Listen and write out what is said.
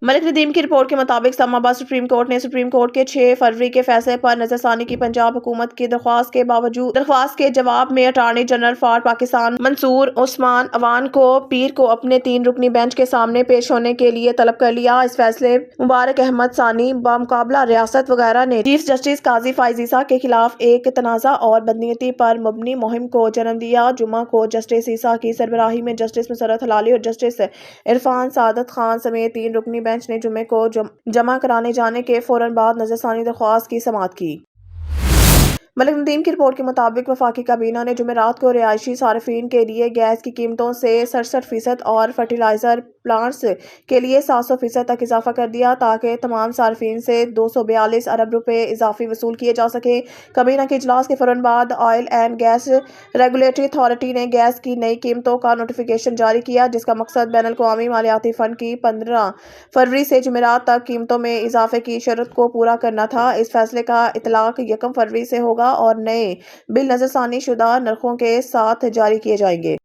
मलिक नदीम की रिपोर्ट के मुताबिक इस्लामाबाद सुप्रीम कोर्ट ने सुप्रीम कोर्ट के 6 फरवरी के फैसले पर नजरसानी की पंजाब हुकूमत की दरख्वास्त के जवाब में attorney general for Pakistan Mansoor Usman Awan को पीर को अपने 3 रुकनी बेंच के सामने पेश होने के लिए तलब कर लिया। इस फैसले मुबारक अहमद सानी बामुकाबला रियासत वगैरह ने चीफ जस्टिस काजी फाइज ईसा के खिलाफ एक तनाज़ा और बदनीयती पर मबनी मुहिम को जन्म दिया। जुमा को जस्टिस ईसा की सरबराही में जस्टिस मुसर्रत हलाली और जस्टिस इरफान सादत खान समेत 3 रुकनी बेंच ने जुमे को जमा कराने जाने के फौरन बाद नजरसानी दरख्वास्त की समाअत की। मलिक नदीम की रिपोर्ट के मुताबिक वफाकी काबीना ने जुमेरात को रिहायशी सार्फिन के लिए गैस की कीमतों से 67% और फर्टिलाइजर प्लांट्स के लिए 700% तक इजाफा कर दिया ताकि तमाम सार्फिन से 242 अरब रुपए इजाफी वसूल किए जा सके। काबीना के इजलास के फौरन बाद oil and gas regulatory authority ने गैस की नई कीमतों का नोटिफिकेशन जारी किया, जिसका मकसद बैनुल अक़वामी मालियाती फंड की 15 फरवरी से जुमेरात तक कीमतों में इजाफे की शर्त को पूरा करना था। इस फैसले का इतलाक 1 फरवरी से होगा और नए बिल नजरसानी शुदा नरखों के साथ जारी किए जाएंगे।